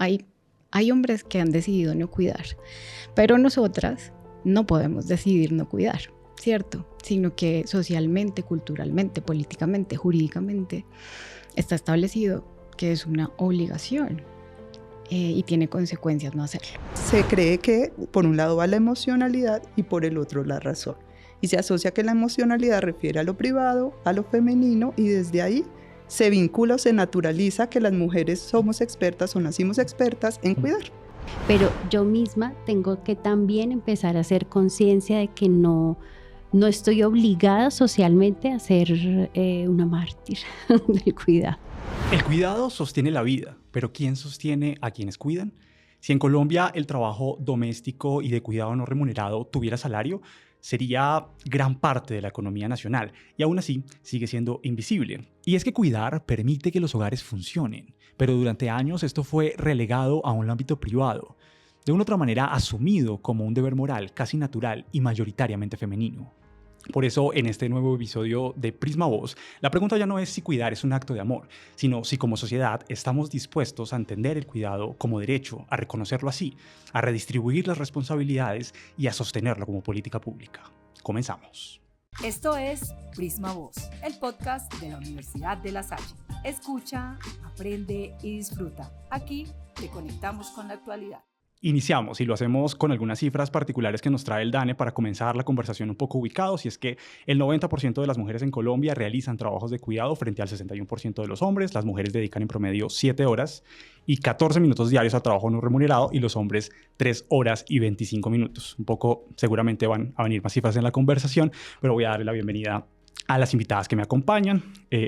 hay hombres que han decidido no cuidar, pero nosotras no podemos decidir no cuidar, ¿cierto? Sino que socialmente, culturalmente, políticamente, jurídicamente está establecido que es una obligación y tiene consecuencias no hacerlo. Se cree que por un lado va la emocionalidad y por el otro la razón. Y se asocia que la emocionalidad refiere a lo privado, a lo femenino, y desde ahí se vincula o se naturaliza que las mujeres somos expertas o nacimos expertas en cuidar. Pero yo misma tengo que también empezar a hacer conciencia de que no estoy obligada socialmente a ser una mártir del cuidado. El cuidado sostiene la vida, pero ¿quién sostiene a quienes cuidan? Si en Colombia el trabajo doméstico y de cuidado no remunerado tuviera salario, sería gran parte de la economía nacional y aún así sigue siendo invisible. Y es que cuidar permite que los hogares funcionen, pero durante años esto fue relegado a un ámbito privado, de una otra manera asumido como un deber moral casi natural y mayoritariamente femenino. Por eso, en este nuevo episodio de Prisma Voz, la pregunta ya no es si cuidar es un acto de amor, sino si como sociedad estamos dispuestos a entender el cuidado como derecho, a reconocerlo así, a redistribuir las responsabilidades y a sostenerlo como política pública. Comenzamos. Esto es Prisma Voz, el podcast de la Universidad de La Salle. Escucha, aprende y disfruta. Aquí te conectamos con la actualidad. Iniciamos y lo hacemos con algunas cifras particulares que nos trae el DANE para comenzar la conversación un poco ubicados, y es que el 90% de las mujeres en Colombia realizan trabajos de cuidado frente al 61% de los hombres. Las mujeres dedican en promedio 7 horas y 14 minutos diarios a trabajo no remunerado y los hombres 3 horas y 25 minutos. Un poco seguramente van a venir más cifras en la conversación, pero voy a darle la bienvenida a las invitadas que me acompañan.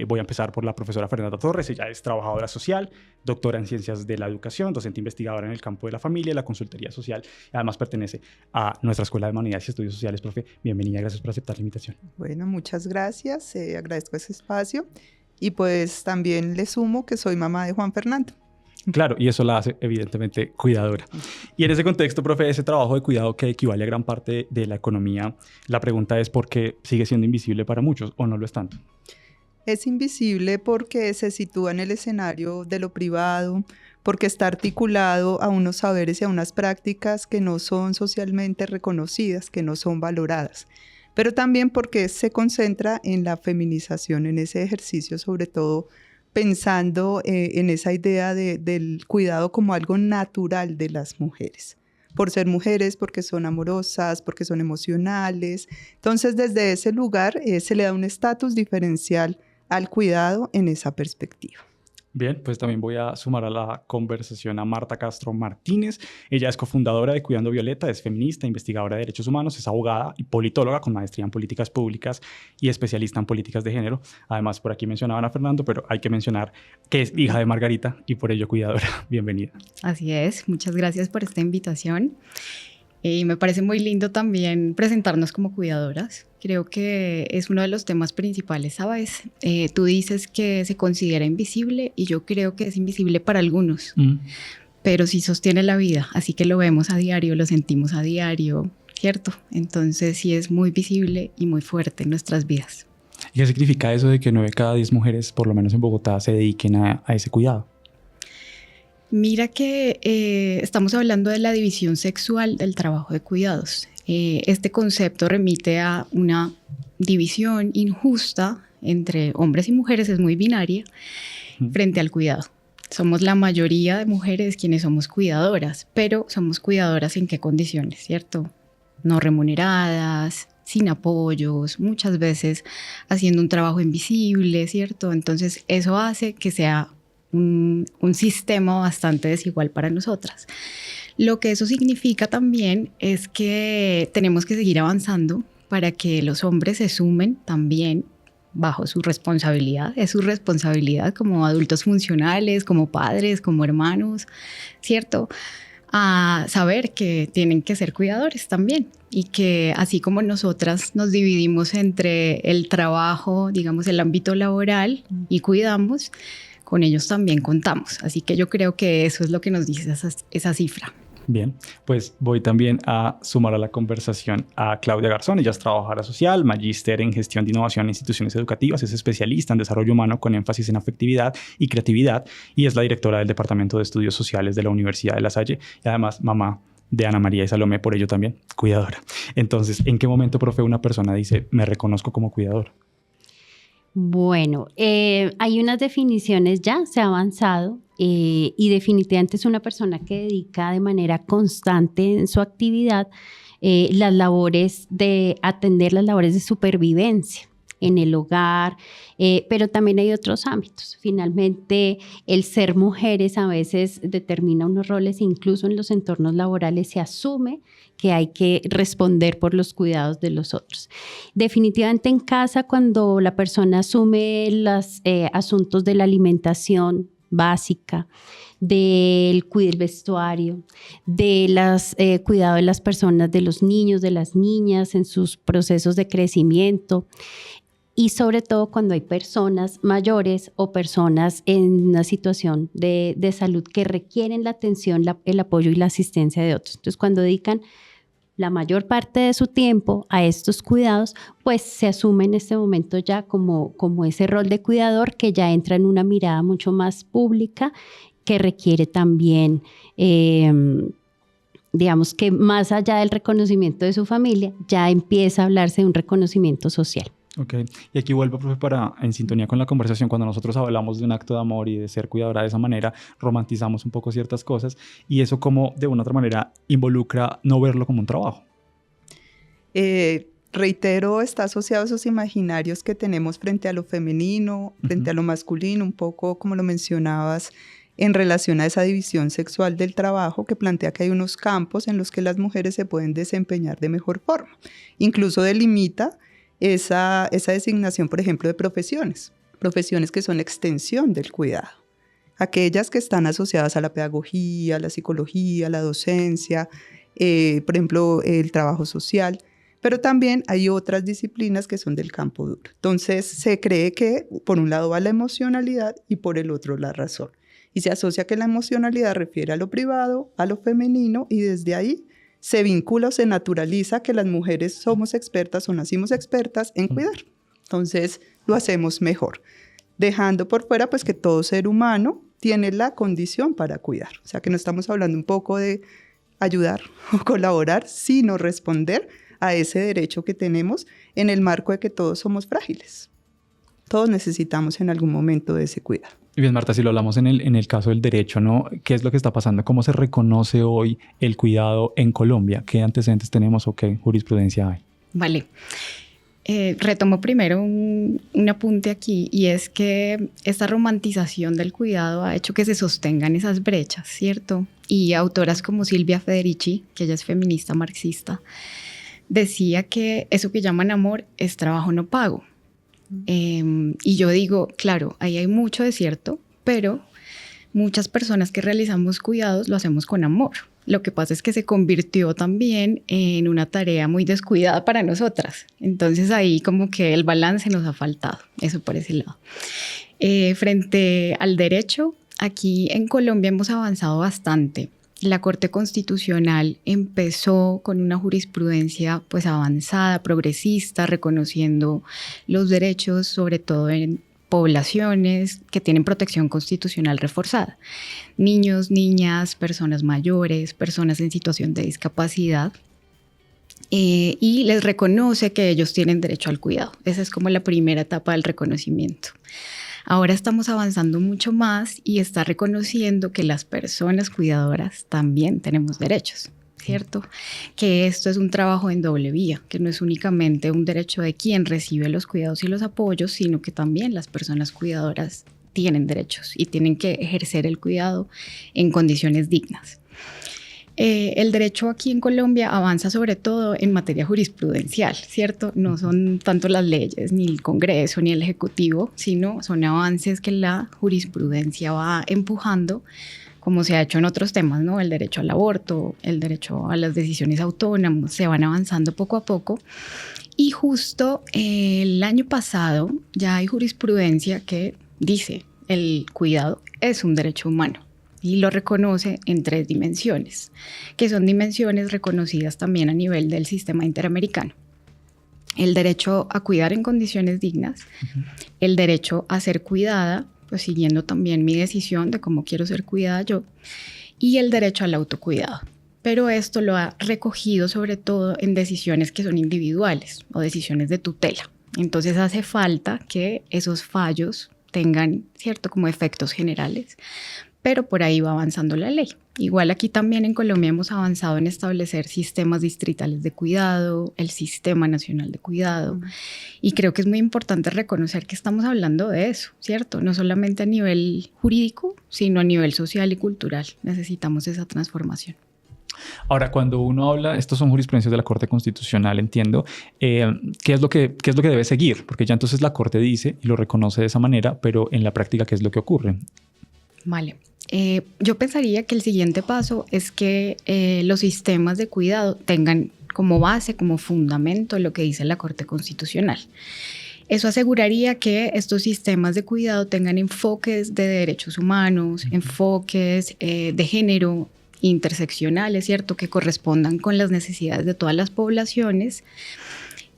Voy a empezar por la profesora Fernanda Torres. Ella es trabajadora social, doctora en ciencias de la educación, docente investigadora en el campo de la familia y la consultoría social. Además pertenece a nuestra Escuela de Humanidades y Estudios Sociales. Profe, bienvenida, gracias por aceptar la invitación. Bueno, muchas gracias, agradezco ese espacio y pues también le sumo que soy mamá de Juan Fernando. Claro, y eso la hace evidentemente cuidadora. Y en ese contexto, profe, ese trabajo de cuidado que equivale a gran parte de la economía, la pregunta es ¿por qué sigue siendo invisible para muchos o no lo es tanto? Es invisible porque se sitúa en el escenario de lo privado, porque está articulado a unos saberes y a unas prácticas que no son socialmente reconocidas, que no son valoradas, pero también porque se concentra en la feminización, en ese ejercicio sobre todo pensando en esa idea del cuidado como algo natural de las mujeres, por ser mujeres, porque son amorosas, porque son emocionales. Entonces, desde ese lugar se le da un estatus diferencial al cuidado en esa perspectiva. Bien, pues también voy a sumar a la conversación a Marta Castro Martínez. Ella es cofundadora de Cuidando Violeta, es feminista, investigadora de derechos humanos, es abogada y politóloga con maestría en políticas públicas y especialista en políticas de género. Además, por aquí mencionaban a Fernando, pero hay que mencionar que es hija de Margarita y por ello cuidadora. Bienvenida. Así es, muchas gracias por esta invitación. Y me parece muy lindo también presentarnos como cuidadoras. Creo que es uno de los temas principales, ¿sabes? Tú dices que se considera invisible y yo creo que es invisible para algunos, pero sí sostiene la vida, así que lo vemos a diario, lo sentimos a diario, ¿cierto? Entonces sí es muy visible y muy fuerte en nuestras vidas. ¿Y qué significa eso de que 9 de cada 10 mujeres, por lo menos en Bogotá, se dediquen a ese cuidado? Mira que estamos hablando de la división sexual del trabajo de cuidados. Este concepto remite a una división injusta entre hombres y mujeres, es muy binaria, frente al cuidado. Somos la mayoría de mujeres quienes somos cuidadoras, pero somos cuidadoras ¿en qué condiciones, cierto? No remuneradas, sin apoyos, muchas veces haciendo un trabajo invisible, ¿cierto? Entonces eso hace que sea un sistema bastante desigual para nosotras. Lo que eso significa también es que tenemos que seguir avanzando para que los hombres se sumen también bajo su responsabilidad. Es su responsabilidad como adultos funcionales, como padres, como hermanos, ¿cierto? A saber que tienen que ser cuidadores también y que así como nosotras nos dividimos entre el trabajo, digamos el ámbito laboral y cuidamos, con ellos también contamos. Así que yo creo que eso es lo que nos dice esa cifra. Bien, pues voy también a sumar a la conversación a Claudia Garzón. Ella es trabajadora social, magíster en gestión de innovación en instituciones educativas, es especialista en desarrollo humano con énfasis en afectividad y creatividad y es la directora del Departamento de Estudios Sociales de la Universidad de La Salle y además mamá de Ana María y Salomé, por ello también cuidadora. Entonces, ¿en qué momento, profe, una persona dice, me reconozco como cuidador? Bueno, hay unas definiciones ya, se ha avanzado y definitivamente es una persona que dedica de manera constante en su actividad las labores de atender las labores de supervivencia en el hogar, pero también hay otros ámbitos. Finalmente, el ser mujeres a veces determina unos roles, incluso en los entornos laborales se asume que hay que responder por los cuidados de los otros. Definitivamente en casa, cuando la persona asume los asuntos de la alimentación básica, del vestuario, de los cuidado de las personas, de los niños, de las niñas en sus procesos de crecimiento, y sobre todo cuando hay personas mayores o personas en una situación de salud que requieren la atención, el apoyo y la asistencia de otros. Entonces, cuando dedican la mayor parte de su tiempo a estos cuidados, pues se asume en este momento ya como ese rol de cuidador que ya entra en una mirada mucho más pública, que requiere también, digamos que más allá del reconocimiento de su familia, ya empieza a hablarse de un reconocimiento social. Ok, y aquí vuelvo, profe, en sintonía con la conversación. Cuando nosotros hablamos de un acto de amor y de ser cuidadora de esa manera, romantizamos un poco ciertas cosas y eso como de una otra manera involucra no verlo como un trabajo. Reitero, está asociado a esos imaginarios que tenemos frente a lo femenino, frente a lo masculino, un poco como lo mencionabas en relación a esa división sexual del trabajo que plantea que hay unos campos en los que las mujeres se pueden desempeñar de mejor forma. Incluso delimita esa designación, por ejemplo, de profesiones que son extensión del cuidado. Aquellas que están asociadas a la pedagogía, a la psicología, a la docencia, por ejemplo, el trabajo social, pero también hay otras disciplinas que son del campo duro. Entonces, se cree que por un lado va la emocionalidad y por el otro la razón. Y se asocia que la emocionalidad refiere a lo privado, a lo femenino, y desde ahí se vincula o se naturaliza que las mujeres somos expertas o nacimos expertas en cuidar. Entonces, lo hacemos mejor, dejando por fuera pues que todo ser humano tiene la condición para cuidar. O sea, que no estamos hablando un poco de ayudar o colaborar, sino responder a ese derecho que tenemos en el marco de que todos somos frágiles. Todos necesitamos en algún momento de ese cuidado. Y bien, Marta, si lo hablamos en el caso del derecho, ¿no? ¿Qué es lo que está pasando? ¿Cómo se reconoce hoy el cuidado en Colombia? ¿Qué antecedentes tenemos o qué jurisprudencia hay? Vale. Retomo primero un apunte aquí, y es que esta romantización del cuidado ha hecho que se sostengan esas brechas, ¿cierto? Y autoras como Silvia Federici, que ella es feminista marxista, decía que eso que llaman amor es trabajo no pago. Y yo digo, claro, ahí hay mucho de cierto, pero muchas personas que realizamos cuidados lo hacemos con amor. Lo que pasa es que se convirtió también en una tarea muy descuidada para nosotras. Entonces ahí como que el balance nos ha faltado, eso por ese lado. Frente al derecho, aquí en Colombia hemos avanzado bastante. La Corte Constitucional empezó con una jurisprudencia pues avanzada, progresista, reconociendo los derechos, sobre todo en poblaciones que tienen protección constitucional reforzada. Niños, niñas, personas mayores, personas en situación de discapacidad. Y les reconoce que ellos tienen derecho al cuidado. Esa es como la primera etapa del reconocimiento. Ahora estamos avanzando mucho más y está reconociendo que las personas cuidadoras también tenemos derechos, ¿cierto? Que esto es un trabajo en doble vía, que no es únicamente un derecho de quien recibe los cuidados y los apoyos, sino que también las personas cuidadoras tienen derechos y tienen que ejercer el cuidado en condiciones dignas. El derecho aquí en Colombia avanza sobre todo en materia jurisprudencial, ¿cierto? No son tanto las leyes, ni el Congreso, ni el Ejecutivo, sino son avances que la jurisprudencia va empujando, como se ha hecho en otros temas, ¿no? El derecho al aborto, el derecho a las decisiones autónomas, se van avanzando poco a poco. Y justo el año pasado ya hay jurisprudencia que dice el cuidado es un derecho humano. y lo reconoce en 3 dimensiones, que son dimensiones reconocidas también a nivel del sistema interamericano. El derecho a cuidar en condiciones dignas, el derecho a ser cuidada, pues siguiendo también mi decisión de cómo quiero ser cuidada yo, y el derecho al autocuidado. Pero esto lo ha recogido sobre todo en decisiones que son individuales o decisiones de tutela. Entonces hace falta que esos fallos tengan, ¿cierto?, como efectos generales, pero por ahí va avanzando la ley. Igual aquí también en Colombia hemos avanzado en establecer sistemas distritales de cuidado, el Sistema Nacional de Cuidado, y creo que es muy importante reconocer que estamos hablando de eso, ¿cierto? No solamente a nivel jurídico, sino a nivel social y cultural. Necesitamos esa transformación. Ahora, cuando uno habla, estos son jurisprudencias de la Corte Constitucional, entiendo, ¿qué es lo que debe seguir? Porque ya entonces la Corte dice y lo reconoce de esa manera, pero en la práctica, ¿qué es lo que ocurre? Vale. Yo pensaría que el siguiente paso es que los sistemas de cuidado tengan como base, como fundamento lo que dice la Corte Constitucional. Eso aseguraría que estos sistemas de cuidado tengan enfoques de derechos humanos, enfoques de género, interseccionales, ¿cierto?, que correspondan con las necesidades de todas las poblaciones.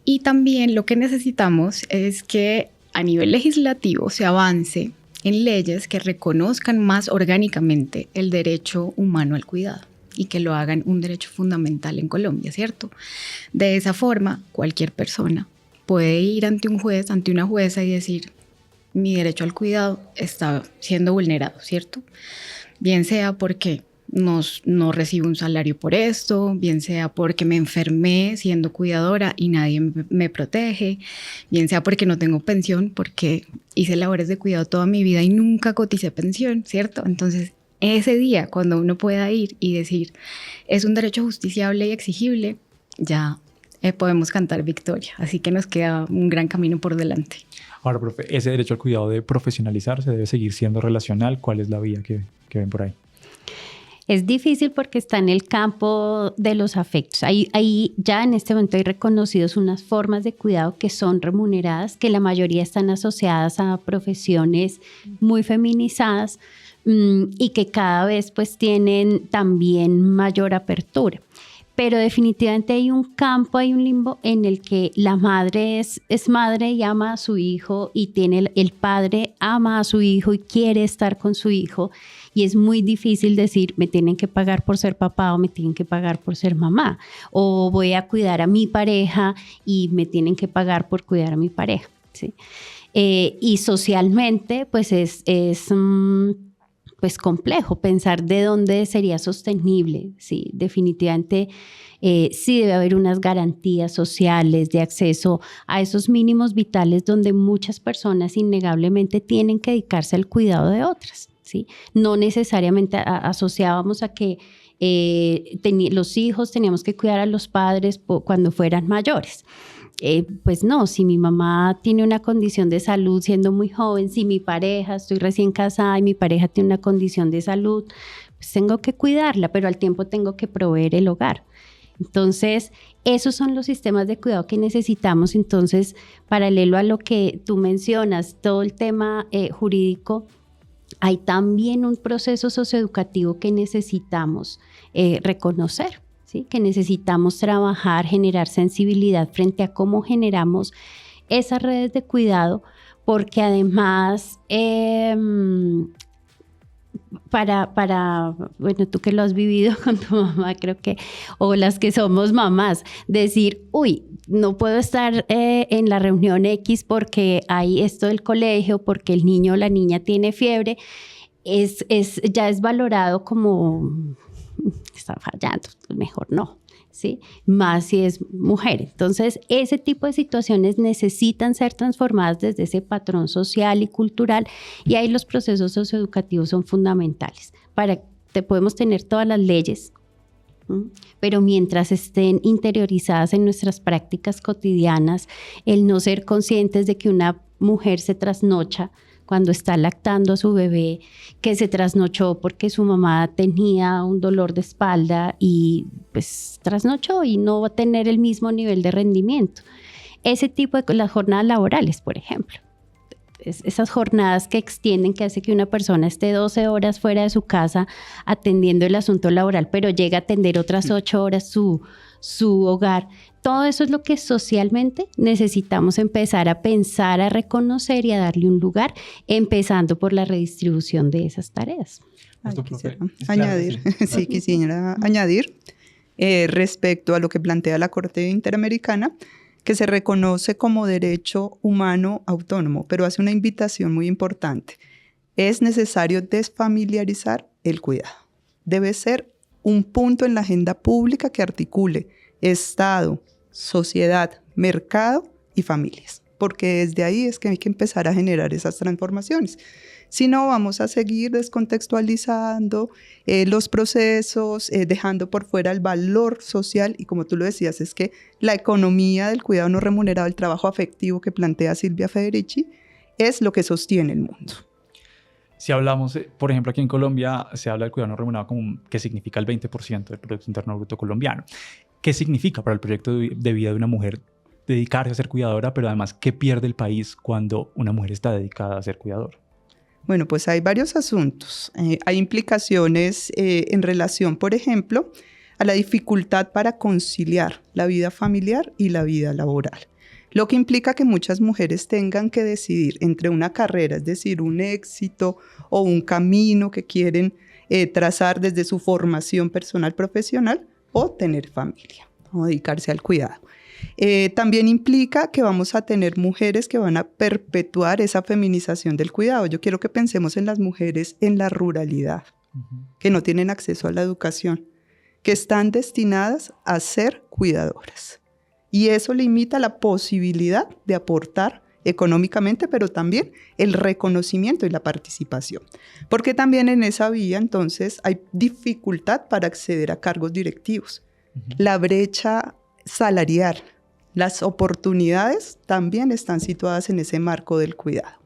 Y también lo que necesitamos es que a nivel legislativo se avance en leyes que reconozcan más orgánicamente el derecho humano al cuidado y que lo hagan un derecho fundamental en Colombia, ¿cierto? De esa forma, cualquier persona puede ir ante un juez, ante una jueza y decir, mi derecho al cuidado está siendo vulnerado, ¿cierto? Bien sea porque no recibo un salario por esto, bien sea porque me enfermé siendo cuidadora y nadie me protege, bien sea porque no tengo pensión, porque hice labores de cuidado toda mi vida y nunca coticé pensión, ¿cierto? Entonces, ese día, cuando uno pueda ir y decir, es un derecho justiciable y exigible, ya podemos cantar victoria. Así que nos queda un gran camino por delante. Ahora, profe, ese derecho al cuidado debe profesionalizarse, debe seguir siendo relacional. ¿Cuál es la vía que ven por ahí? Es difícil porque está en el campo de los afectos. Ahí ya en este momento hay reconocidos unas formas de cuidado que son remuneradas, que la mayoría están asociadas a profesiones muy feminizadas y que cada vez pues tienen también mayor apertura. Pero definitivamente hay un campo, hay un limbo en el que la madre es madre y ama a su hijo, y el padre ama a su hijo y quiere estar con su hijo, y es muy difícil decir, me tienen que pagar por ser papá o me tienen que pagar por ser mamá, o voy a cuidar a mi pareja y me tienen que pagar por cuidar a mi pareja, ¿sí? Y socialmente pues es pues complejo pensar de dónde sería sostenible, ¿sí? Definitivamente sí debe haber unas garantías sociales de acceso a esos mínimos vitales donde muchas personas innegablemente tienen que dedicarse al cuidado de otras, ¿sí? No necesariamente asociábamos a que los hijos teníamos que cuidar a los padres cuando fueran mayores. Pues no, si mi mamá tiene una condición de salud siendo muy joven, si mi pareja, estoy recién casada y mi pareja tiene una condición de salud, pues tengo que cuidarla, pero al tiempo tengo que proveer el hogar. Entonces, esos son los sistemas de cuidado que necesitamos. Entonces, paralelo a lo que tú mencionas, todo el tema jurídico, hay también un proceso socioeducativo que necesitamos reconocer, ¿sí? Que necesitamos trabajar, generar sensibilidad frente a cómo generamos esas redes de cuidado, porque además bueno, tú que lo has vivido con tu mamá, creo que, o las que somos mamás, decir, uy, no puedo estar en la reunión X porque hay esto del colegio, porque el niño o la niña tiene fiebre, ya es valorado como está fallando, mejor no, ¿sí? Más si es mujer. Entonces, ese tipo de situaciones necesitan ser transformadas desde ese patrón social y cultural, y ahí los procesos socioeducativos son fundamentales. Podemos tener todas las leyes, pero mientras estén interiorizadas en nuestras prácticas cotidianas, el no ser conscientes de que una mujer se trasnocha cuando está lactando a su bebé, que se trasnochó porque su mamá tenía un dolor de espalda y pues trasnochó y no va a tener el mismo nivel de rendimiento. Ese tipo de las jornadas laborales, por ejemplo. esas jornadas que extienden, que hace que una persona esté 12 horas fuera de su casa atendiendo el asunto laboral, pero llega a atender otras 8 horas su hogar. Todo eso es lo que socialmente necesitamos empezar a pensar, a reconocer y a darle un lugar, empezando por la redistribución de esas tareas. Quisiera añadir, sí, quisiera añadir respecto a lo que plantea la Corte Interamericana, que se reconoce como derecho humano autónomo, pero hace una invitación muy importante. Es necesario desfamiliarizar el cuidado. Debe ser un punto en la agenda pública que articule Estado, sociedad, mercado y familias, porque desde ahí es que hay que empezar a generar esas transformaciones. Si no, vamos a seguir descontextualizando los procesos, dejando por fuera el valor social, y como tú lo decías, es que la economía del cuidado no remunerado, el trabajo afectivo que plantea Silvia Federici, es lo que sostiene el mundo. Si hablamos, por ejemplo, aquí en Colombia se habla del cuidado no remunerado como que significa el 20% del Producto Interno Bruto colombiano. ¿Qué significa para el proyecto de vida de una mujer dedicarse a ser cuidadora, pero además, qué pierde el país cuando una mujer está dedicada a ser cuidadora? Bueno, pues hay varios asuntos. Hay implicaciones en relación, por ejemplo, a la dificultad para conciliar la vida familiar y la vida laboral, lo que implica que muchas mujeres tengan que decidir entre una carrera, es decir, un éxito o un camino que quieren trazar desde su formación personal profesional, o tener familia o dedicarse al cuidado. También implica que vamos a tener mujeres que van a perpetuar esa feminización del cuidado. Yo quiero que pensemos en las mujeres en la ruralidad, que no tienen acceso a la educación, que están destinadas a ser cuidadoras. Y eso limita la posibilidad de aportar económicamente, pero también el reconocimiento y la participación. Porque también en esa vía, entonces, hay dificultad para acceder a cargos directivos. La brecha salarial, las oportunidades también están situadas en ese marco del cuidado.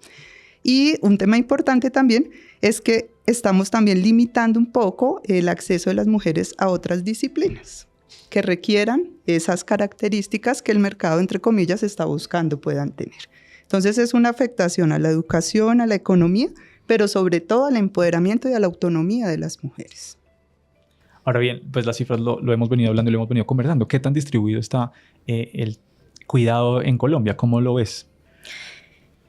Y un tema importante también es que estamos también limitando un poco el acceso de las mujeres a otras disciplinas que requieran esas características que el mercado, entre comillas, está buscando puedan tener. Entonces es una afectación a la educación, a la economía, pero sobre todo al empoderamiento y a la autonomía de las mujeres. Ahora bien, pues las cifras lo hemos venido hablando y lo hemos venido conversando. ¿Qué tan distribuido está el cuidado en Colombia? ¿Cómo lo ves?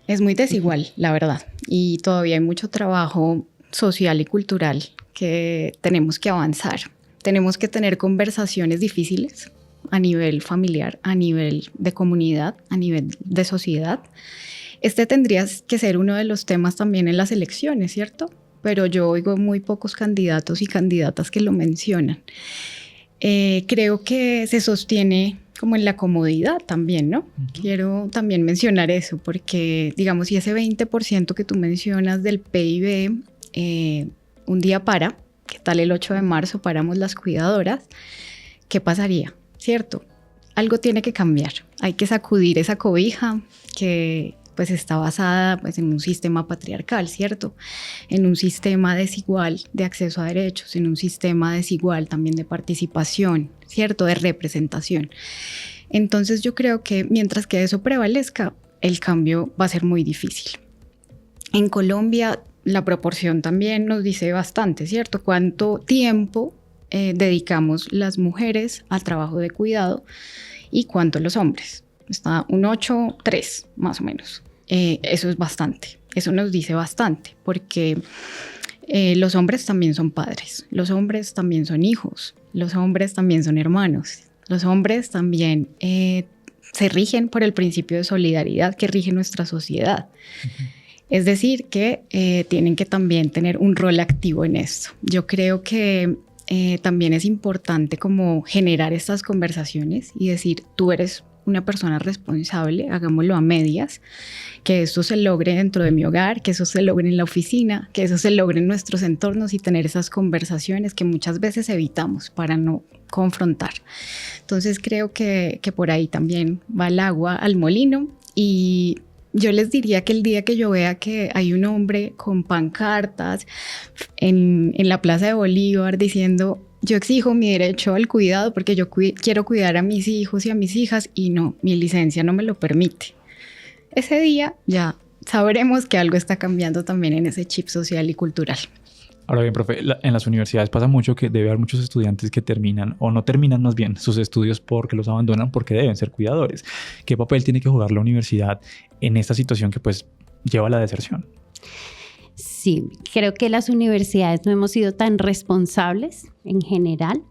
Es muy desigual, la verdad, y todavía hay mucho trabajo social y cultural que tenemos que avanzar. Tenemos que tener conversaciones difíciles a nivel familiar, a nivel de comunidad, a nivel de sociedad. Este tendría que ser uno de los temas también en las elecciones, ¿cierto? Pero yo oigo muy pocos candidatos y candidatas que lo mencionan. Creo que se sostiene como en la comodidad también, ¿no? Quiero también mencionar eso, porque digamos, si ese 20% que tú mencionas del PIB, un día ¿qué tal el 8 de marzo paramos las cuidadoras? ¿Qué pasaría? ¿Cierto? Algo tiene que cambiar. Hay que sacudir esa cobija que pues está basada pues, en un sistema patriarcal, ¿cierto? En un sistema desigual de acceso a derechos, en un sistema desigual también de participación, ¿cierto? De representación. Entonces yo creo que mientras que eso prevalezca, el cambio va a ser muy difícil. En Colombia la proporción también nos dice bastante, ¿cierto? ¿Cuánto tiempo dedicamos las mujeres al trabajo de cuidado y cuánto los hombres? Está un 8-3 más o menos. Eso es bastante, eso nos dice bastante, porque los hombres también son padres, los hombres también son hijos, los hombres también son hermanos, los hombres también se rigen por el principio de solidaridad que rige nuestra sociedad. Es decir, que tienen que también tener un rol activo en esto. Yo creo que también es importante como generar estas conversaciones y decir, tú eres una persona responsable, hagámoslo a medias, que esto se logre dentro de mi hogar, que eso se logre en la oficina, que eso se logre en nuestros entornos y tener esas conversaciones que muchas veces evitamos para no confrontar. Entonces creo que por ahí también va el agua al molino y yo les diría que el día que yo vea que hay un hombre con pancartas en la Plaza de Bolívar diciendo yo exijo mi derecho al cuidado porque yo quiero cuidar a mis hijos y a mis hijas y no, mi licencia no me lo permite. Ese día ya sabremos que algo está cambiando también en ese chip social y cultural. Ahora bien, profe, en las universidades pasa mucho que debe haber muchos estudiantes que terminan, o no terminan más bien, sus estudios porque los abandonan porque deben ser cuidadores. ¿Qué papel tiene que jugar la universidad en esta situación que pues lleva a la deserción? Sí, creo que las universidades no hemos sido tan responsables en general.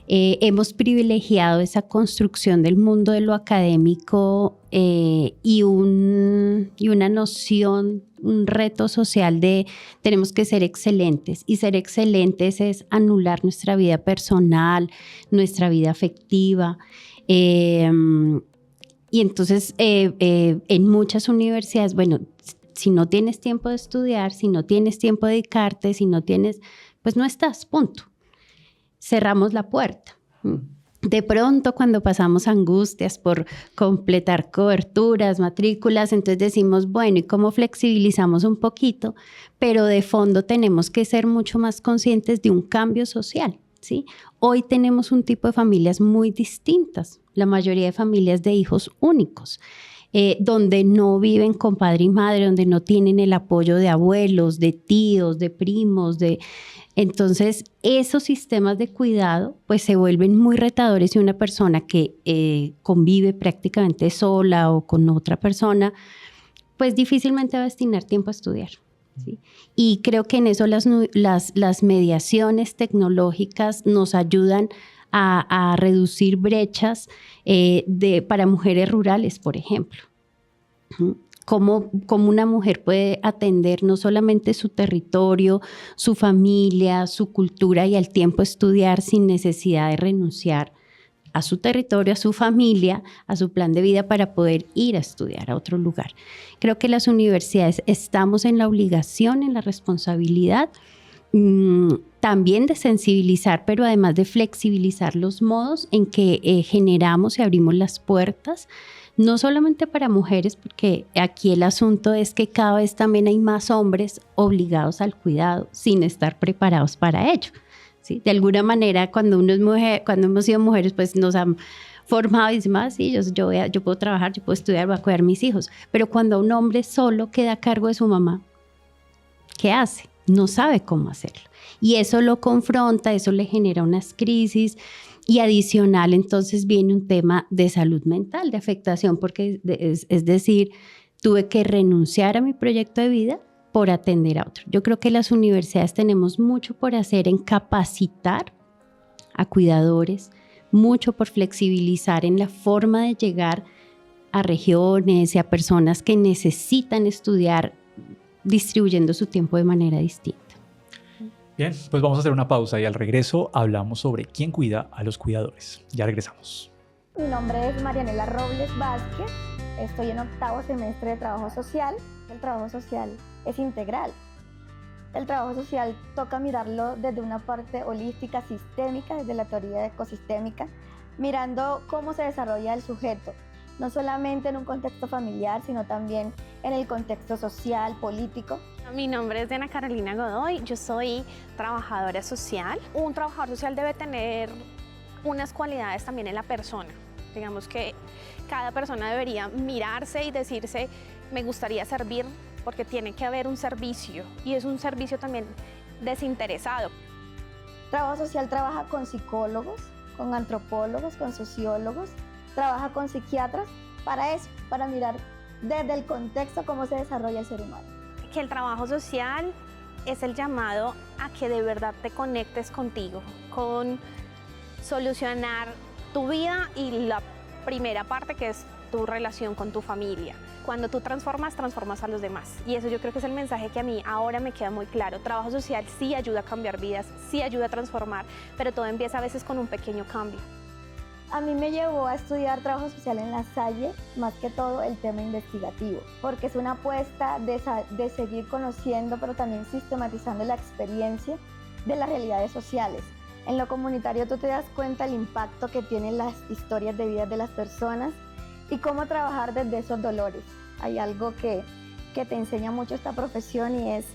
Hemos privilegiado esa construcción del mundo de lo académico y una noción, un reto social de tenemos que ser excelentes, y ser excelentes es anular nuestra vida personal, nuestra vida afectiva. Y entonces en muchas universidades, bueno, si no tienes tiempo de estudiar, si no tienes tiempo de dedicarte, si no tienes, pues no estás, punto. Cerramos la puerta. De pronto, cuando pasamos angustias por completar coberturas, matrículas, entonces decimos, bueno, ¿y cómo flexibilizamos un poquito? Pero de fondo tenemos que ser mucho más conscientes de un cambio social, ¿sí? Hoy tenemos un tipo de familias muy distintas, la mayoría de familias de hijos únicos, donde no viven con padre y madre, donde no tienen el apoyo de abuelos, de tíos, de primos, Entonces, esos sistemas de cuidado pues se vuelven muy retadores, y una persona que convive prácticamente sola o con otra persona, pues difícilmente va a destinar tiempo a estudiar, ¿sí? Y creo que en eso las mediaciones tecnológicas nos ayudan a reducir brechas para mujeres rurales, por ejemplo. Cómo una mujer puede atender no solamente su territorio, su familia, su cultura y al tiempo estudiar sin necesidad de renunciar a su territorio, a su familia, a su plan de vida para poder ir a estudiar a otro lugar. Creo que las universidades estamos en la obligación, en la responsabilidad, también de sensibilizar, pero además de flexibilizar los modos en que generamos y abrimos las puertas, no solamente para mujeres, porque aquí el asunto es que cada vez también hay más hombres obligados al cuidado sin estar preparados para ello, ¿sí? De alguna manera, cuando uno es mujer, cuando hemos sido mujeres, pues nos han formado y decimos, sí, yo puedo trabajar, yo puedo estudiar, voy a cuidar a mis hijos. Pero cuando un hombre solo queda a cargo de su mamá, ¿qué hace? No sabe cómo hacerlo. Y eso lo confronta, eso le genera unas crisis. Y adicional, entonces viene un tema de salud mental, de afectación, porque es decir, tuve que renunciar a mi proyecto de vida por atender a otro. Yo creo que las universidades tenemos mucho por hacer en capacitar a cuidadores, mucho por flexibilizar en la forma de llegar a regiones y a personas que necesitan estudiar, distribuyendo su tiempo de manera distinta. Bien, pues vamos a hacer una pausa y al regreso hablamos sobre quién cuida a los cuidadores. Ya regresamos. Mi nombre es Marianela Robles Vázquez, estoy en 8º semestre de trabajo social. El trabajo social es integral. El trabajo social toca mirarlo desde una parte holística, sistémica, desde la teoría ecosistémica, mirando cómo se desarrolla el sujeto, no solamente en un contexto familiar, sino también en el contexto social, político. Mi nombre es Diana Carolina Godoy, yo soy trabajadora social. Un trabajador social debe tener unas cualidades también en la persona. Digamos que cada persona debería mirarse y decirse, me gustaría servir, porque tiene que haber un servicio, y es un servicio también desinteresado. Trabajo social trabaja con psicólogos, con antropólogos, con sociólogos, trabaja con psiquiatras para eso, para mirar desde el contexto cómo se desarrolla el ser humano. Que el trabajo social es el llamado a que de verdad te conectes contigo, con solucionar tu vida y la primera parte, que es tu relación con tu familia. Cuando tú transformas a los demás. Y eso yo creo que es el mensaje que a mí ahora me queda muy claro. Trabajo social sí ayuda a cambiar vidas, sí ayuda a transformar, pero todo empieza a veces con un pequeño cambio. A mí me llevó a estudiar trabajo social en La Salle, más que todo el tema investigativo, porque es una apuesta de seguir conociendo, pero también sistematizando la experiencia de las realidades sociales. En lo comunitario tú te das cuenta del impacto que tienen las historias de vida de las personas y cómo trabajar desde esos dolores. Hay algo que te enseña mucho esta profesión, y es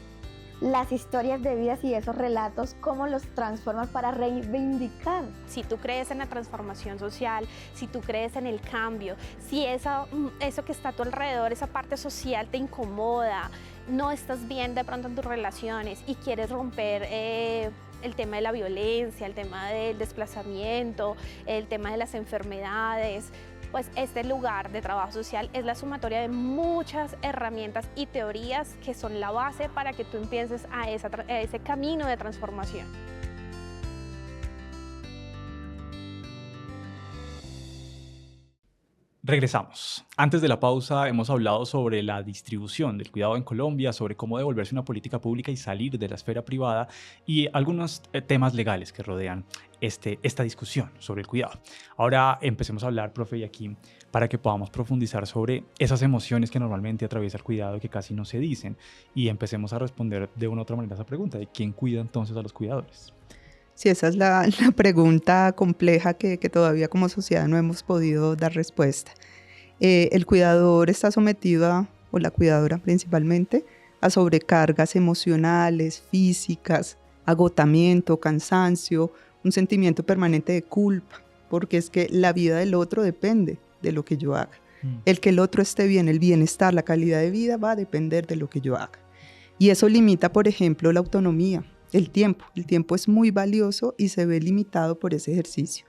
las historias de vidas y esos relatos, cómo los transformas para reivindicar. Si tú crees en la transformación social, si tú crees en el cambio, si eso que está a tu alrededor, esa parte social te incomoda, no estás bien de pronto en tus relaciones y quieres romper el tema de la violencia, el tema del desplazamiento, el tema de las enfermedades, pues este lugar de trabajo social es la sumatoria de muchas herramientas y teorías que son la base para que tú empieces a ese camino de transformación. Regresamos. Antes de la pausa hemos hablado sobre la distribución del cuidado en Colombia, sobre cómo devolverse una política pública y salir de la esfera privada y algunos temas legales que rodean esta discusión sobre el cuidado. Ahora empecemos a hablar, profe, y aquí para que podamos profundizar sobre esas emociones que normalmente atraviesa el cuidado y que casi no se dicen y empecemos a responder de una u otra manera esa pregunta de quién cuida entonces a los cuidadores. Sí, esa es la pregunta compleja que todavía como sociedad no hemos podido dar respuesta. El cuidador está sometido o la cuidadora principalmente, a sobrecargas emocionales, físicas, agotamiento, cansancio, un sentimiento permanente de culpa, porque es que la vida del otro depende de lo que yo haga. El que el otro esté bien, el bienestar, la calidad de vida va a depender de lo que yo haga. Y eso limita, por ejemplo, la autonomía. El tiempo es muy valioso y se ve limitado por ese ejercicio.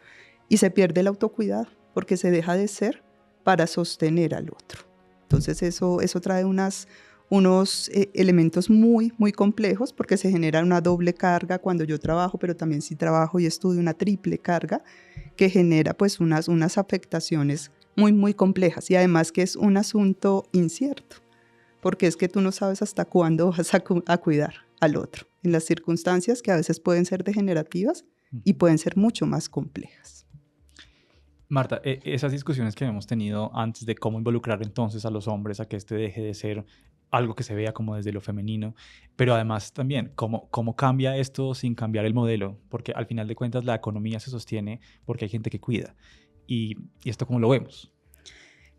Y se pierde el autocuidado porque se deja de ser para sostener al otro. Entonces eso trae unos elementos muy, muy complejos porque se genera una doble carga cuando yo trabajo, pero también si trabajo y estudio una triple carga que genera pues unas afectaciones muy, muy complejas y además que es un asunto incierto porque es que tú no sabes hasta cuándo vas a cuidar al otro, en las circunstancias que a veces pueden ser degenerativas y pueden ser mucho más complejas. Marta, esas discusiones que hemos tenido antes de cómo involucrar entonces a los hombres a que deje de ser algo que se vea como desde lo femenino, pero además también cómo cambia esto sin cambiar el modelo, porque al final de cuentas la economía se sostiene porque hay gente que cuida. ¿Y esto cómo lo vemos?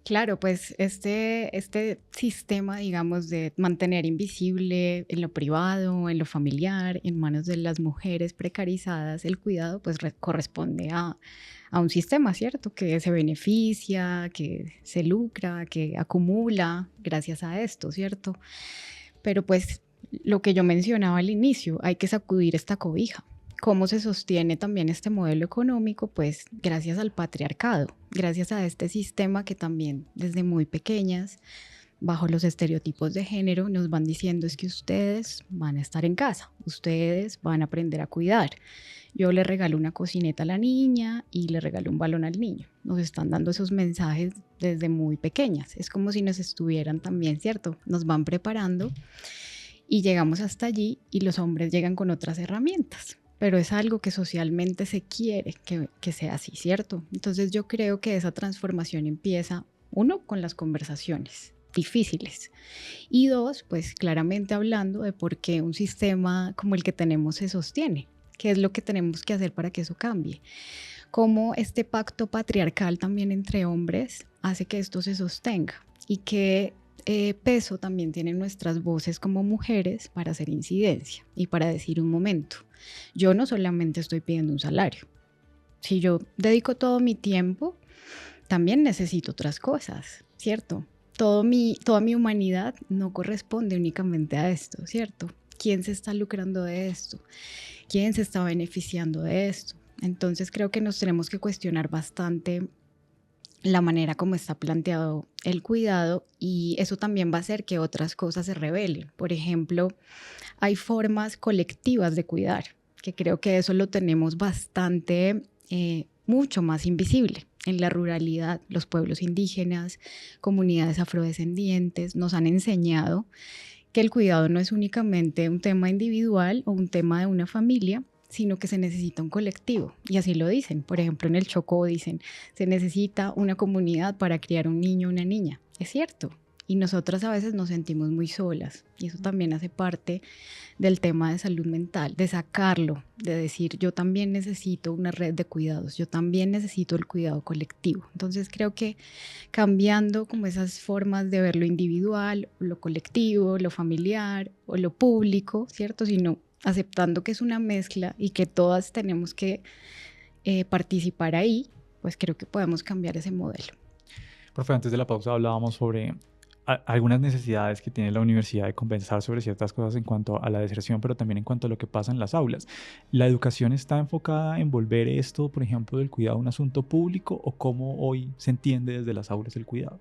Claro, pues este sistema, digamos, de mantener invisible en lo privado, en lo familiar, en manos de las mujeres precarizadas, el cuidado, pues corresponde a un sistema, ¿cierto? Que se beneficia, que se lucra, que acumula gracias a esto, ¿cierto? Pero pues lo que yo mencionaba al inicio, hay que sacudir esta cobija. ¿Cómo se sostiene también este modelo económico? Pues gracias al patriarcado, gracias a este sistema que también desde muy pequeñas, bajo los estereotipos de género, nos van diciendo es que ustedes van a estar en casa, ustedes van a aprender a cuidar. Yo le regalo una cocineta a la niña y le regalo un balón al niño. Nos están dando esos mensajes desde muy pequeñas. Es como si nos estuvieran también, ¿cierto? Nos van preparando y llegamos hasta allí y los hombres llegan con otras herramientas. Pero es algo que socialmente se quiere que sea así, ¿cierto? Entonces yo creo que esa transformación empieza, uno, con las conversaciones difíciles y dos, pues claramente hablando de por qué un sistema como el que tenemos se sostiene, qué es lo que tenemos que hacer para que eso cambie, cómo este pacto patriarcal también entre hombres hace que esto se sostenga y qué peso también tienen nuestras voces como mujeres para hacer incidencia y para decir un momento. Yo no solamente estoy pidiendo un salario. Si yo dedico todo mi tiempo, también necesito otras cosas, ¿cierto? Toda mi humanidad no corresponde únicamente a esto, ¿cierto? ¿Quién se está lucrando de esto? ¿Quién se está beneficiando de esto? Entonces creo que nos tenemos que cuestionar bastante la manera como está planteado el cuidado y eso también va a hacer que otras cosas se revelen. Por ejemplo, hay formas colectivas de cuidar, que creo que eso lo tenemos bastante, mucho más invisible. En la ruralidad, los pueblos indígenas, comunidades afrodescendientes nos han enseñado que el cuidado no es únicamente un tema individual o un tema de una familia, sino que se necesita un colectivo, y así lo dicen. Por ejemplo, en el Chocó dicen, se necesita una comunidad para criar un niño o una niña. Es cierto, y nosotras a veces nos sentimos muy solas, y eso también hace parte del tema de salud mental, de sacarlo, de decir yo también necesito una red de cuidados, yo también necesito el cuidado colectivo. Entonces creo que cambiando como esas formas de ver lo individual, lo colectivo, lo familiar o lo público, ¿cierto? Sino aceptando que es una mezcla y que todas tenemos que participar ahí, pues creo que podemos cambiar ese modelo. Profe, antes de la pausa hablábamos sobre algunas necesidades que tiene la universidad de compensar sobre ciertas cosas en cuanto a la deserción, pero también en cuanto a lo que pasa en las aulas. ¿La educación está enfocada en volver esto, por ejemplo, del cuidado un asunto público, o cómo hoy se entiende desde las aulas el cuidado?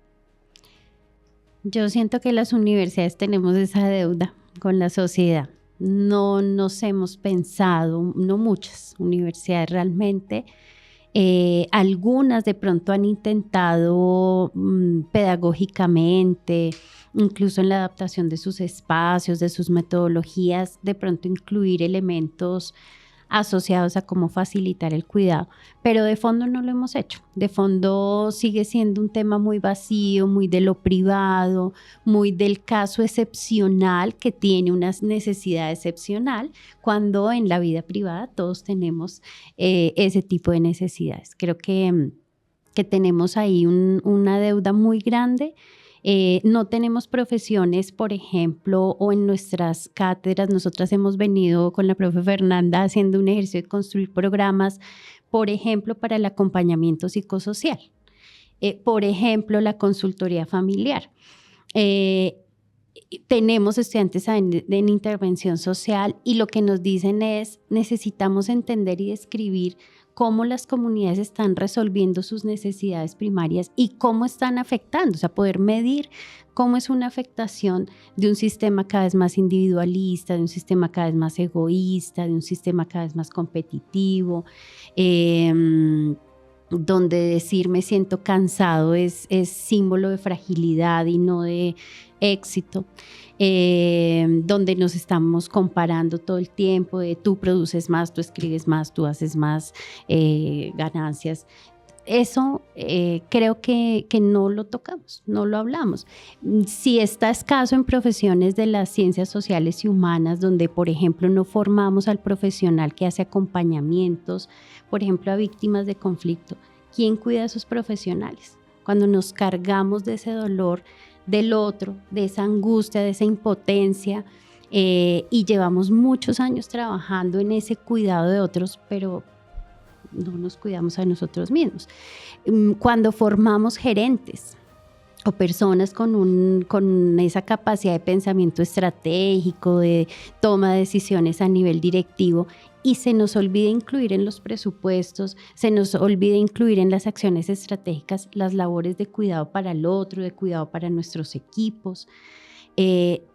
Yo siento que las universidades tenemos esa deuda con la sociedad. No nos hemos pensado, no muchas universidades realmente. Algunas de pronto han intentado pedagógicamente, incluso en la adaptación de sus espacios, de sus metodologías, de pronto incluir elementos asociados a cómo facilitar el cuidado, pero de fondo no lo hemos hecho. De fondo sigue siendo un tema muy vacío, muy de lo privado, muy del caso excepcional que tiene una necesidad excepcional, cuando en la vida privada todos tenemos ese tipo de necesidades. Creo que tenemos ahí una deuda muy grande. No tenemos profesiones, por ejemplo, o en nuestras cátedras, nosotras hemos venido con la profe Fernanda haciendo un ejercicio de construir programas, por ejemplo, para el acompañamiento psicosocial, por ejemplo, la consultoría familiar. Tenemos estudiantes en intervención social, y lo que nos dicen es: necesitamos entender y describir cómo las comunidades están resolviendo sus necesidades primarias y cómo están afectando, o sea, poder medir cómo es una afectación de un sistema cada vez más individualista, de un sistema cada vez más egoísta, de un sistema cada vez más competitivo, donde decir me siento cansado es símbolo de fragilidad y no de éxito, donde nos estamos comparando todo el tiempo de tú produces más, tú escribes más, tú haces más ganancias. Eso creo que no lo tocamos, no lo hablamos. Si está escaso en profesiones de las ciencias sociales y humanas, donde por ejemplo no formamos al profesional que hace acompañamientos, por ejemplo a víctimas de conflicto, ¿quién cuida a esos profesionales? Cuando nos cargamos de ese dolor del otro, de esa angustia, de esa impotencia, y llevamos muchos años trabajando en ese cuidado de otros, pero no nos cuidamos a nosotros mismos. Cuando formamos gerentes o personas con esa capacidad de pensamiento estratégico, de toma de decisiones a nivel directivo, y se nos olvida incluir en los presupuestos, se nos olvida incluir en las acciones estratégicas las labores de cuidado para el otro, de cuidado para nuestros equipos,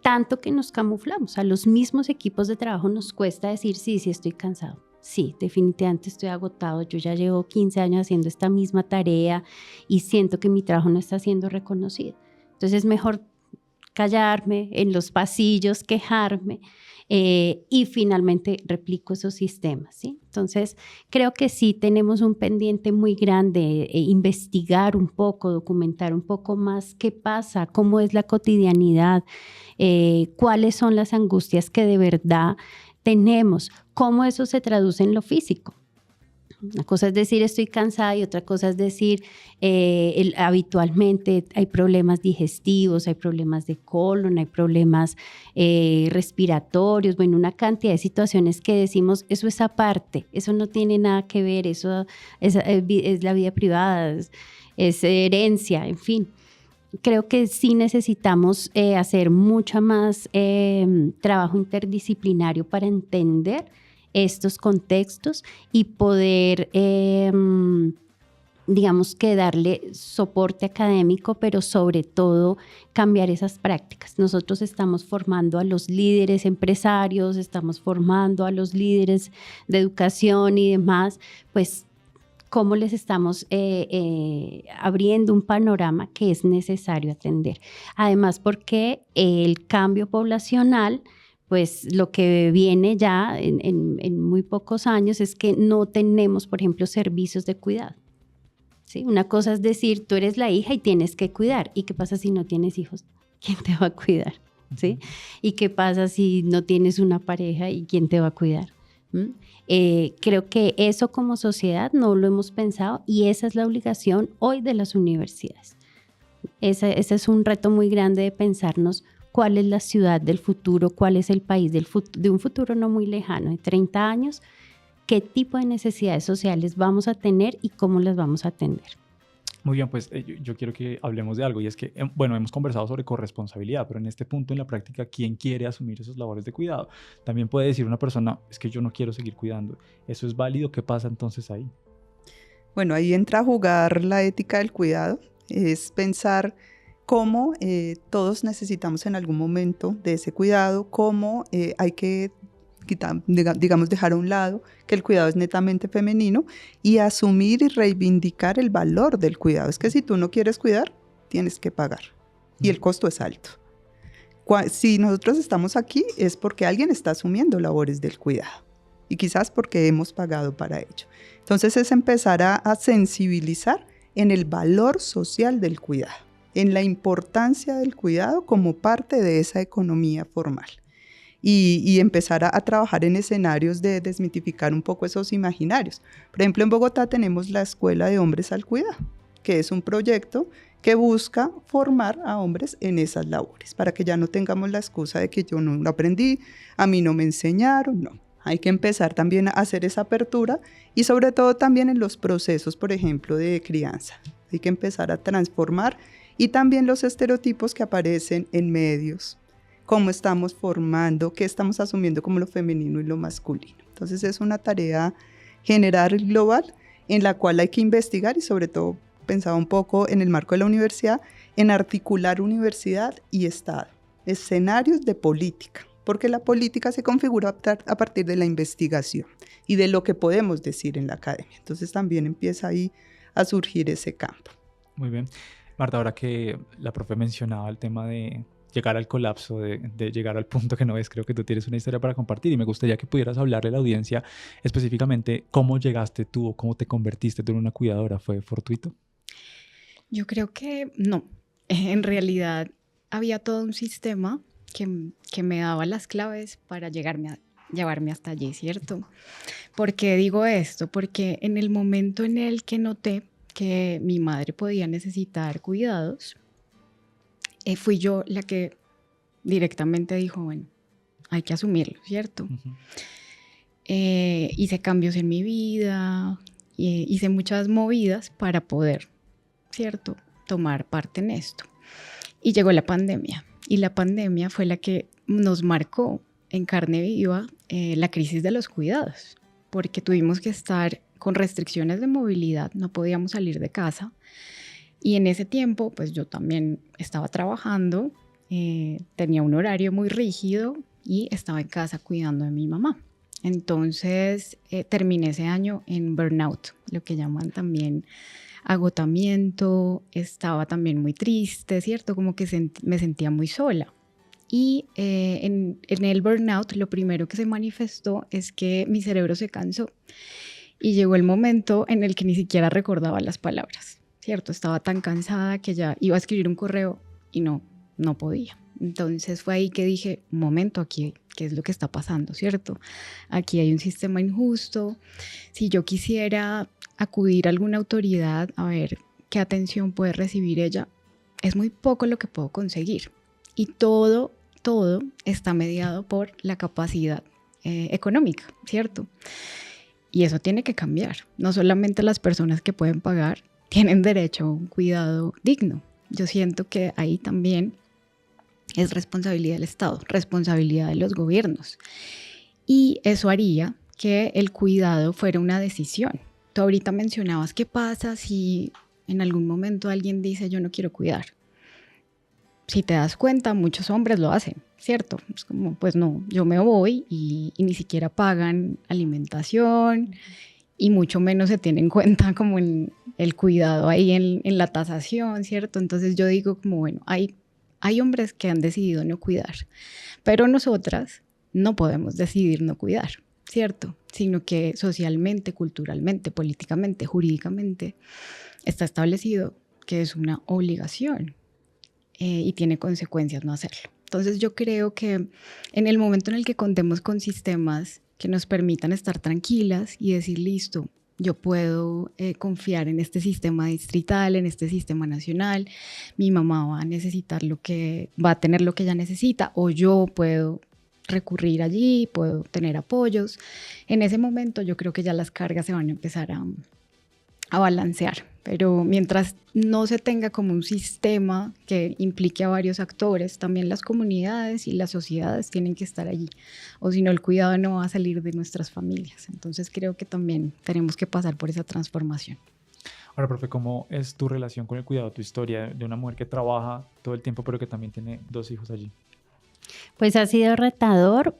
tanto que nos camuflamos. A los mismos equipos de trabajo nos cuesta decir sí estoy cansado. Sí, definitivamente estoy agotado, yo ya llevo 15 años haciendo esta misma tarea y siento que mi trabajo no está siendo reconocido. Entonces es mejor callarme en los pasillos, quejarme, y finalmente replico esos sistemas, ¿sí? Entonces creo que sí tenemos un pendiente muy grande, investigar un poco, documentar un poco más qué pasa, cómo es la cotidianidad, cuáles son las angustias que de verdad tenemos, cómo eso se traduce en lo físico. Una cosa es decir estoy cansada y otra cosa es decir habitualmente hay problemas digestivos, hay problemas de colon, hay problemas respiratorios, bueno, una cantidad de situaciones que decimos eso es aparte, eso no tiene nada que ver, eso es la vida privada, es herencia, en fin. Creo que sí necesitamos hacer mucho más trabajo interdisciplinario para entender estos contextos y poder, digamos que darle soporte académico, pero sobre todo cambiar esas prácticas. Nosotros estamos formando a los líderes empresarios, estamos formando a los líderes de educación y demás, pues cómo les estamos abriendo un panorama que es necesario atender. Además, porque el cambio poblacional, pues lo que viene ya en muy pocos años es que no tenemos, por ejemplo, servicios de cuidado. ¿Sí? Una cosa es decir, tú eres la hija y tienes que cuidar. ¿Y qué pasa si no tienes hijos? ¿quién te va a cuidar? ¿Sí? ¿Y qué pasa si no tienes una pareja y quién te va a cuidar? Creo que eso como sociedad no lo hemos pensado y esa es la obligación hoy de las universidades. Ese es un reto muy grande de pensarnos cuál es la ciudad del futuro, cuál es el país de un futuro no muy lejano, de 30 años, qué tipo de necesidades sociales vamos a tener y cómo las vamos a atender. Muy bien, pues yo quiero que hablemos de algo y es que, bueno, hemos conversado sobre corresponsabilidad, pero en este punto en la práctica, ¿quién quiere asumir esas labores de cuidado? También puede decir una persona, es que yo no quiero seguir cuidando. ¿Eso es válido? ¿Qué pasa entonces ahí? Bueno, ahí entra a jugar la ética del cuidado, es pensar cómo todos necesitamos en algún momento de ese cuidado, cómo hay que digamos, dejar a un lado que el cuidado es netamente femenino y asumir y reivindicar el valor del cuidado. Es que si tú no quieres cuidar, tienes que pagar y el costo es alto. Si nosotros estamos aquí es porque alguien está asumiendo labores del cuidado y quizás porque hemos pagado para ello. Entonces es empezar a sensibilizar en el valor social del cuidado, en la importancia del cuidado como parte de esa economía formal. Y empezar a trabajar en escenarios de desmitificar un poco esos imaginarios. Por ejemplo, en Bogotá tenemos la Escuela de Hombres al Cuidado, que es un proyecto que busca formar a hombres en esas labores, para que ya no tengamos la excusa de que yo no lo aprendí, a mí no me enseñaron, no. Hay que empezar también a hacer esa apertura y sobre todo también en los procesos, por ejemplo, de crianza. Hay que empezar a transformar y también los estereotipos que aparecen en medios, cómo estamos formando, qué estamos asumiendo como lo femenino y lo masculino. Entonces es una tarea general global en la cual hay que investigar y sobre todo pensaba un poco en el marco de la universidad, en articular universidad y Estado, escenarios de política, porque la política se configura a partir de la investigación y de lo que podemos decir en la academia. Entonces también empieza ahí a surgir ese campo. Muy bien. Marta, ahora que la profe mencionaba el tema de llegar al colapso, de llegar al punto que no es, creo que tú tienes una historia para compartir y me gustaría que pudieras hablarle a la audiencia específicamente cómo llegaste tú o cómo te convertiste tú en una cuidadora. ¿Fue fortuito? Yo creo que no. En realidad había todo un sistema que me daba las claves para llevarme hasta allí, ¿cierto? ¿Por qué digo esto? Porque en el momento en el que noté que mi madre podía necesitar cuidados, fui yo la que directamente dijo, bueno, hay que asumirlo, ¿cierto? Uh-huh. Hice cambios en mi vida, hice muchas movidas para poder, ¿cierto?, tomar parte en esto. Y llegó la pandemia, y la pandemia fue la que nos marcó en carne viva la crisis de los cuidados, porque tuvimos que estar con restricciones de movilidad, no podíamos salir de casa. Y en ese tiempo, pues yo también estaba trabajando, tenía un horario muy rígido y estaba en casa cuidando de mi mamá. Entonces terminé ese año en burnout, lo que llaman también agotamiento, estaba también muy triste, ¿cierto? Como que me sentía muy sola. Y en el burnout lo primero que se manifestó es que mi cerebro se cansó y llegó el momento en el que ni siquiera recordaba las palabras. ¿Cierto? Estaba tan cansada que ya iba a escribir un correo y no podía. Entonces fue ahí que dije, un momento, aquí, ¿qué es lo que está pasando? ¿Cierto? Aquí hay un sistema injusto. Si yo quisiera acudir a alguna autoridad a ver qué atención puede recibir ella, es muy poco lo que puedo conseguir. Y todo está mediado por la capacidad económica, ¿cierto? Y eso tiene que cambiar. No solamente las personas que pueden pagar tienen derecho a un cuidado digno. Yo siento que ahí también es responsabilidad del Estado, responsabilidad de los gobiernos. Y eso haría que el cuidado fuera una decisión. Tú ahorita mencionabas, ¿qué pasa si en algún momento alguien dice yo no quiero cuidar? Si te das cuenta, muchos hombres lo hacen, ¿cierto? Es como, pues no, yo me voy y ni siquiera pagan alimentación y mucho menos se tiene en cuenta como el cuidado ahí en la tasación, ¿cierto? Entonces yo digo como, bueno, hay hombres que han decidido no cuidar, pero nosotras no podemos decidir no cuidar, ¿cierto? Sino que socialmente, culturalmente, políticamente, jurídicamente está establecido que es una obligación. y tiene consecuencias no hacerlo. Entonces yo creo que en el momento en el que contemos con sistemas que nos permitan estar tranquilas y decir, listo, yo puedo confiar en este sistema distrital, en este sistema nacional, mi mamá va a tener lo que ella necesita, o yo puedo recurrir allí, puedo tener apoyos. En ese momento yo creo que ya las cargas se van a empezar a balancear, pero mientras no se tenga como un sistema que implique a varios actores, también las comunidades y las sociedades tienen que estar allí, o si no el cuidado no va a salir de nuestras familias. Entonces creo que también tenemos que pasar por esa transformación. Ahora, profe, ¿cómo es tu relación con el cuidado, tu historia de una mujer que trabaja todo el tiempo pero que también tiene 2 hijos allí? Pues ha sido retador,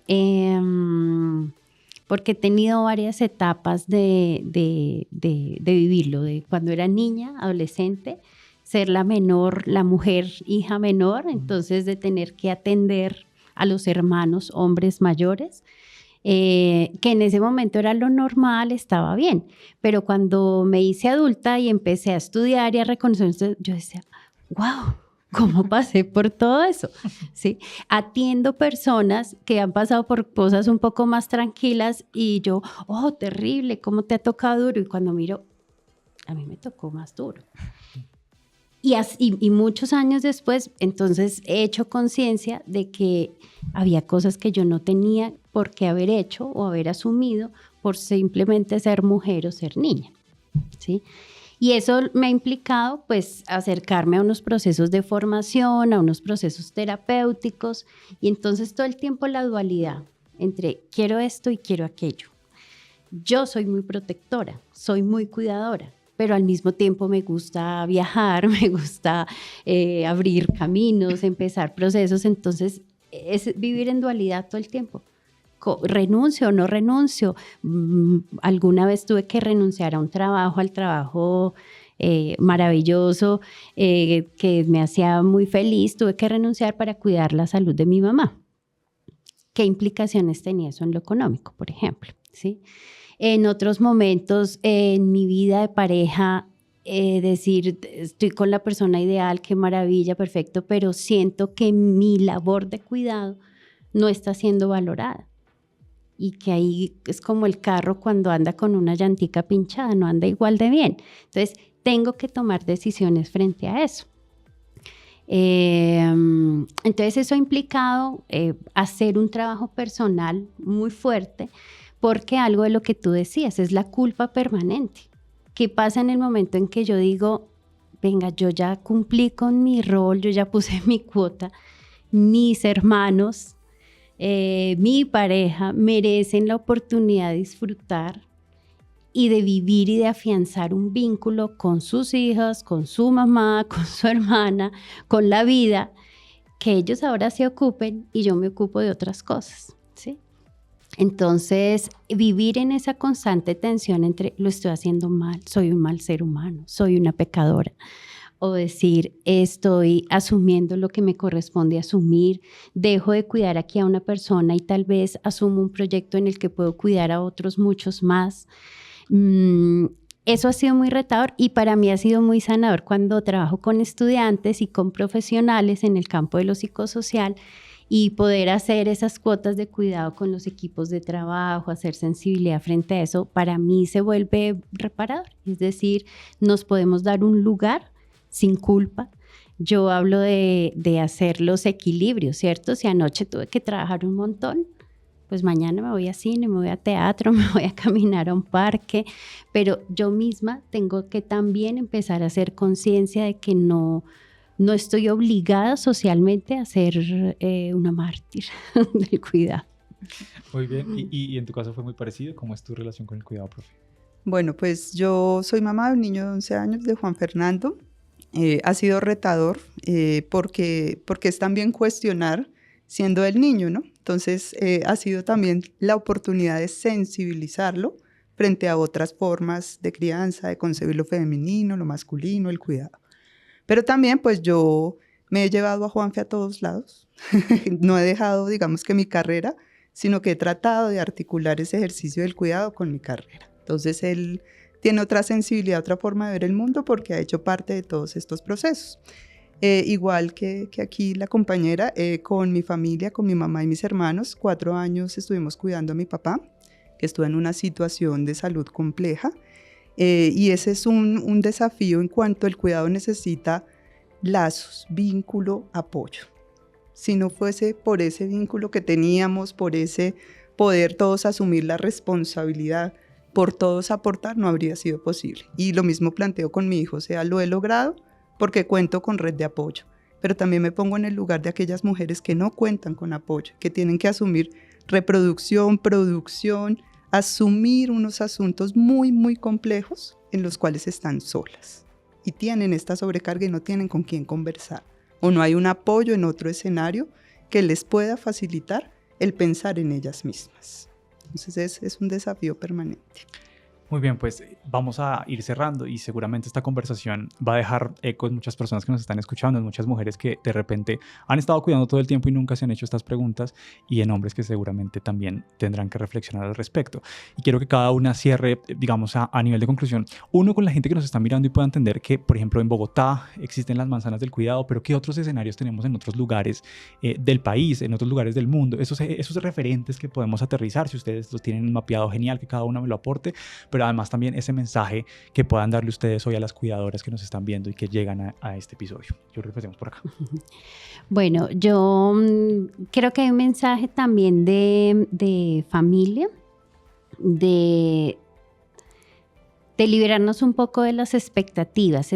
porque he tenido varias etapas de vivirlo, de cuando era niña, adolescente, ser la menor, la mujer, hija menor, entonces de tener que atender a los hermanos, hombres mayores, que en ese momento era lo normal, estaba bien, pero cuando me hice adulta y empecé a estudiar y a reconocer, yo decía, wow, ¿cómo pasé por todo eso? ¿Sí? Atiendo personas que han pasado por cosas un poco más tranquilas y yo, oh, terrible, ¿cómo te ha tocado duro? Y cuando miro, a mí me tocó más duro. Y muchos años después, entonces he hecho conciencia de que había cosas que yo no tenía por qué haber hecho o haber asumido por simplemente ser mujer o ser niña, ¿sí? Y eso me ha implicado, pues, acercarme a unos procesos de formación, a unos procesos terapéuticos, y entonces todo el tiempo la dualidad entre quiero esto y quiero aquello. Yo soy muy protectora, soy muy cuidadora, pero al mismo tiempo me gusta viajar, me gusta abrir caminos, empezar procesos, entonces es vivir en dualidad todo el tiempo. ¿Renuncio o no renuncio? Alguna vez tuve que renunciar a un trabajo, al trabajo maravilloso que me hacía muy feliz, tuve que renunciar para cuidar la salud de mi mamá. ¿Qué implicaciones tenía eso en lo económico, por ejemplo? ¿Sí? En otros momentos en mi vida de pareja, decir, estoy con la persona ideal, qué maravilla, perfecto, pero siento que mi labor de cuidado no está siendo valorada. Y que ahí es como el carro cuando anda con una llantica pinchada, no anda igual de bien. Entonces, tengo que tomar decisiones frente a eso. Entonces, eso ha implicado hacer un trabajo personal muy fuerte, porque algo de lo que tú decías es la culpa permanente. ¿Qué pasa en el momento en que yo digo, venga, yo ya cumplí con mi rol, yo ya puse mi cuota, mis hermanos, mi pareja merecen la oportunidad de disfrutar y de vivir y de afianzar un vínculo con sus hijas, con su mamá, con su hermana, con la vida, que ellos ahora se ocupen y yo me ocupo de otras cosas, ¿sí? Entonces, vivir en esa constante tensión entre lo estoy haciendo mal, soy un mal ser humano, soy una pecadora, o decir, estoy asumiendo lo que me corresponde asumir, dejo de cuidar aquí a una persona y tal vez asumo un proyecto en el que puedo cuidar a otros muchos más. Eso ha sido muy retador y para mí ha sido muy sanador cuando trabajo con estudiantes y con profesionales en el campo de lo psicosocial y poder hacer esas cuotas de cuidado con los equipos de trabajo, hacer sensibilidad frente a eso, para mí se vuelve reparador. Es decir, nos podemos dar un lugar sin culpa. Yo hablo de hacer los equilibrios, ¿cierto? Si anoche tuve que trabajar un montón, pues mañana me voy a cine, me voy a teatro, me voy a caminar a un parque, pero yo misma tengo que también empezar a hacer conciencia de que no estoy obligada socialmente a ser una mártir del cuidado. Muy bien, y en tu caso fue muy parecido. ¿Cómo es tu relación con el cuidado, profe? Bueno, pues yo soy mamá de un niño de 11 años, de Juan Fernando. Ha sido retador porque es también cuestionar siendo el niño, ¿no? Entonces ha sido también la oportunidad de sensibilizarlo frente a otras formas de crianza, de concebir lo femenino, lo masculino, el cuidado. Pero también pues yo me he llevado a Juanfe a todos lados. No he dejado, digamos que mi carrera, sino que he tratado de articular ese ejercicio del cuidado con mi carrera. Entonces él tiene otra sensibilidad, otra forma de ver el mundo porque ha hecho parte de todos estos procesos. Igual que aquí la compañera, con mi familia, con mi mamá y mis hermanos, 4 años estuvimos cuidando a mi papá, que estuvo en una situación de salud compleja, y ese es un desafío en cuanto el cuidado necesita lazos, vínculo, apoyo. Si no fuese por ese vínculo que teníamos, por ese poder todos asumir la responsabilidad, por todos aportar, no habría sido posible. Y lo mismo planteo con mi hijo, o sea, lo he logrado porque cuento con red de apoyo, pero también me pongo en el lugar de aquellas mujeres que no cuentan con apoyo, que tienen que asumir reproducción, producción, asumir unos asuntos muy, muy complejos en los cuales están solas y tienen esta sobrecarga y no tienen con quién conversar, o no hay un apoyo en otro escenario que les pueda facilitar el pensar en ellas mismas. Entonces es un desafío permanente. Muy bien, pues vamos a ir cerrando y seguramente esta conversación va a dejar eco en muchas personas que nos están escuchando, en muchas mujeres que de repente han estado cuidando todo el tiempo y nunca se han hecho estas preguntas, y en hombres que seguramente también tendrán que reflexionar al respecto. Y quiero que cada una cierre, digamos, a nivel de conclusión, uno con la gente que nos está mirando y pueda entender que, por ejemplo, en Bogotá existen las manzanas del cuidado, pero ¿qué otros escenarios tenemos en otros lugares del país, en otros lugares del mundo? Esos referentes que podemos aterrizar, si ustedes los tienen mapeado, genial, que cada una me lo aporte, pero además también ese mensaje que puedan darle ustedes hoy a las cuidadoras que nos están viendo y que llegan a este episodio. Yo creo que empecemos por acá. Bueno, yo creo que hay un mensaje también de familia, de liberarnos un poco de las expectativas.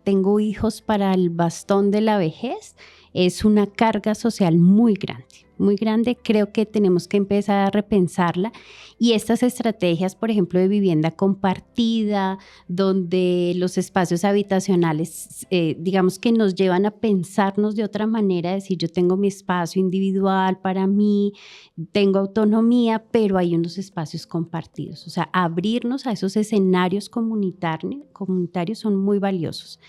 Tengo hijos para el bastón de la vejez, es una carga social muy grande. Muy grande, creo que tenemos que empezar a repensarla, y estas estrategias, por ejemplo, de vivienda compartida, donde los espacios habitacionales, digamos que nos llevan a pensarnos de otra manera, decir, yo tengo mi espacio individual para mí, tengo autonomía, pero hay unos espacios compartidos, o sea, abrirnos a esos escenarios comunitarios son muy valiosos.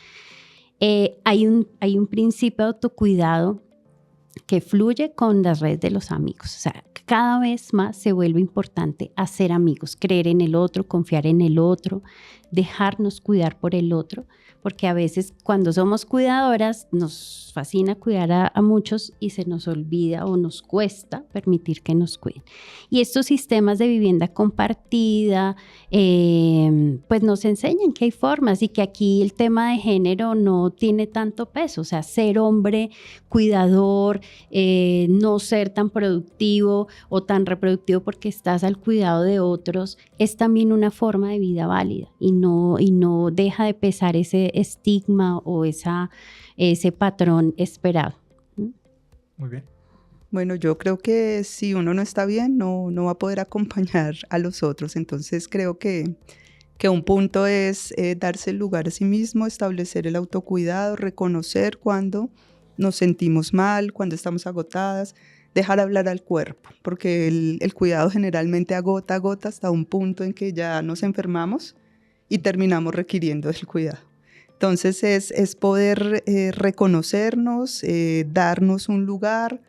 Hay un principio de autocuidado que fluye con las redes de los amigos. O sea, cada vez más se vuelve importante hacer amigos, creer en el otro, confiar en el otro, dejarnos cuidar por el otro, porque a veces cuando somos cuidadoras nos fascina cuidar a muchos y se nos olvida o nos cuesta permitir que nos cuiden. Y estos sistemas de vivienda compartida pues nos enseñan que hay formas y que aquí el tema de género no tiene tanto peso, o sea, ser hombre, cuidador, no ser tan productivo o tan reproductivo porque estás al cuidado de otros, es también una forma de vida válida y no deja de pesar ese estigma o ese patrón esperado. Muy bien. Bueno, yo creo que si uno no está bien, no va a poder acompañar a los otros. Entonces creo que un punto es darse el lugar a sí mismo, establecer el autocuidado, reconocer cuando nos sentimos mal, cuando estamos agotadas, dejar hablar al cuerpo, porque el cuidado generalmente agota hasta un punto en que ya nos enfermamos y terminamos requiriendo del cuidado. Entonces es poder reconocernos, darnos un lugar,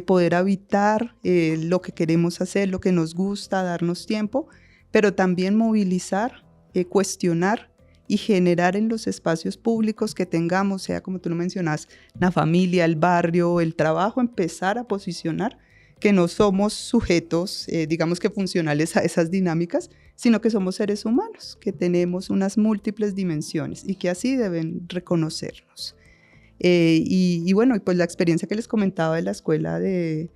poder habitar lo que queremos hacer, lo que nos gusta, darnos tiempo, pero también movilizar, cuestionar y generar en los espacios públicos que tengamos, sea como tú lo mencionas, la familia, el barrio, el trabajo, empezar a posicionar que no somos sujetos, digamos que funcionales a esas dinámicas, sino que somos seres humanos, que tenemos unas múltiples dimensiones y que así deben reconocernos. Y bueno, pues la experiencia que les comentaba de la Escuela de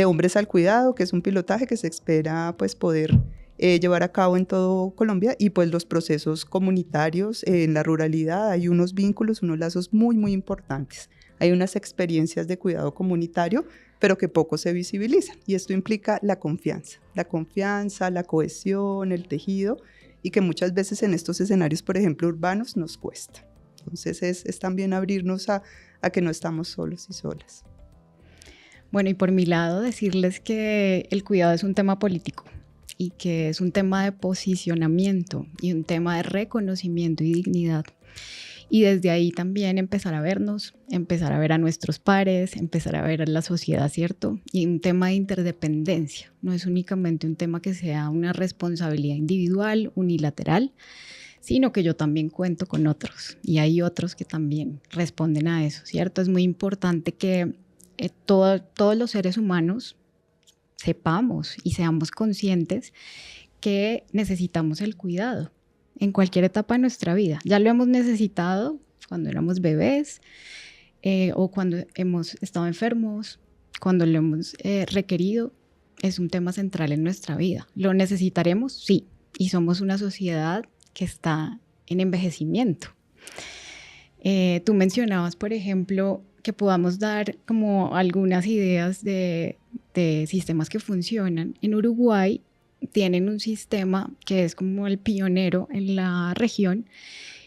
Hombres al Cuidado, que es un pilotaje que se espera pues poder llevar a cabo en todo Colombia, y pues los procesos comunitarios en la ruralidad, hay unos vínculos, unos lazos muy, muy importantes. Hay unas experiencias de cuidado comunitario, pero que poco se visibilizan, y esto implica la confianza, la cohesión, el tejido, y que muchas veces en estos escenarios, por ejemplo, urbanos, nos cuesta. Entonces es también abrirnos a que no estamos solos y solas. Bueno, y por mi lado decirles que el cuidado es un tema político y que es un tema de posicionamiento y un tema de reconocimiento y dignidad. Y desde ahí también empezar a vernos, empezar a ver a nuestros pares, empezar a ver a la sociedad, ¿cierto? Y un tema de interdependencia. No es únicamente un tema que sea una responsabilidad individual, unilateral, sino que yo también cuento con otros y hay otros que también responden a eso, ¿cierto? Es muy importante que todos los seres humanos sepamos y seamos conscientes que necesitamos el cuidado en cualquier etapa de nuestra vida. Ya lo hemos necesitado cuando éramos bebés o cuando hemos estado enfermos, cuando lo hemos requerido. Es un tema central en nuestra vida. ¿Lo necesitaremos? Sí. Y somos una sociedad que está en envejecimiento. Tú mencionabas, por ejemplo, que podamos dar como algunas ideas de sistemas que funcionan. En Uruguay tienen un sistema que es como el pionero en la región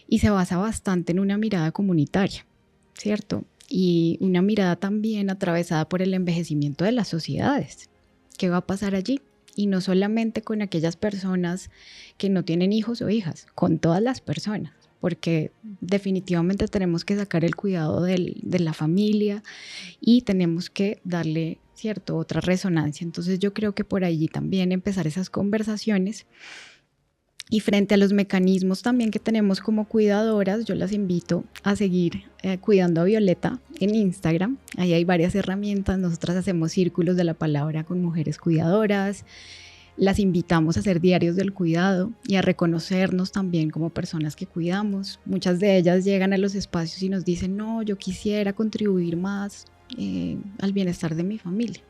y se basa bastante en una mirada comunitaria, ¿cierto? Y una mirada también atravesada por el envejecimiento de las sociedades. ¿Qué va a pasar allí? Y no solamente con aquellas personas que no tienen hijos o hijas, con todas las personas, porque definitivamente tenemos que sacar el cuidado de la familia y tenemos que darle, ¿cierto?, otra resonancia. Entonces yo creo que por allí también empezar esas conversaciones. Y frente a los mecanismos también que tenemos como cuidadoras, yo las invito a seguir Cuidando a Violeta en Instagram. Ahí hay varias herramientas. Nosotras hacemos círculos de la palabra con mujeres cuidadoras. Las invitamos a hacer diarios del cuidado y a reconocernos también como personas que cuidamos. Muchas de ellas llegan a los espacios y nos dicen, no, yo quisiera contribuir más al bienestar de mi familia.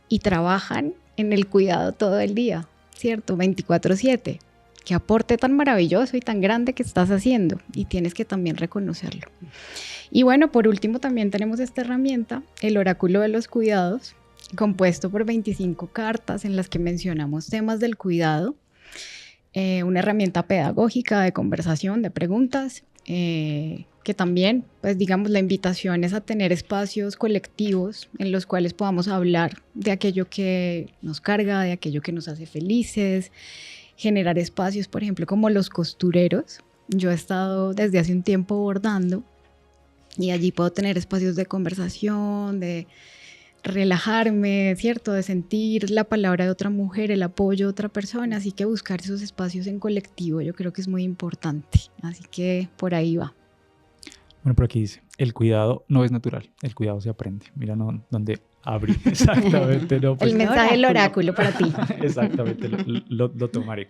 Y trabajan en el cuidado todo el día, ¿cierto? 24/7. Qué aporte tan maravilloso y tan grande que estás haciendo y tienes que también reconocerlo. Y bueno, por último también tenemos esta herramienta, el Oráculo de los Cuidados, compuesto por 25 cartas en las que mencionamos temas del cuidado, una herramienta pedagógica de conversación, de preguntas, que también, pues digamos, la invitación es a tener espacios colectivos en los cuales podamos hablar de aquello que nos carga, de aquello que nos hace felices, generar espacios, por ejemplo, como los costureros. Yo he estado desde hace un tiempo bordando y allí puedo tener espacios de conversación, de relajarme, ¿cierto? De sentir la palabra de otra mujer, el apoyo de otra persona, así que buscar esos espacios en colectivo yo creo que es muy importante, así que por ahí va. Bueno, por aquí dice, el cuidado no es natural, el cuidado se aprende. Mira, no, donde abrí exactamente. No, pues, el mensaje del oráculo para ti. Exactamente, lo tomaré.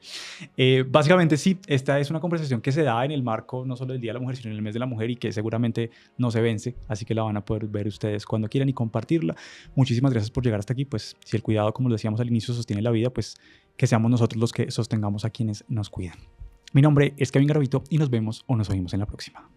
Básicamente sí, esta es una conversación que se da en el marco no solo del Día de la Mujer, sino en el mes de la mujer y que seguramente no se vence, así que la van a poder ver ustedes cuando quieran y compartirla. Muchísimas gracias por llegar hasta aquí, pues si el cuidado, como lo decíamos al inicio, sostiene la vida, pues que seamos nosotros los que sostengamos a quienes nos cuidan. Mi nombre es Kevin Garavito y nos vemos o nos oímos en la próxima.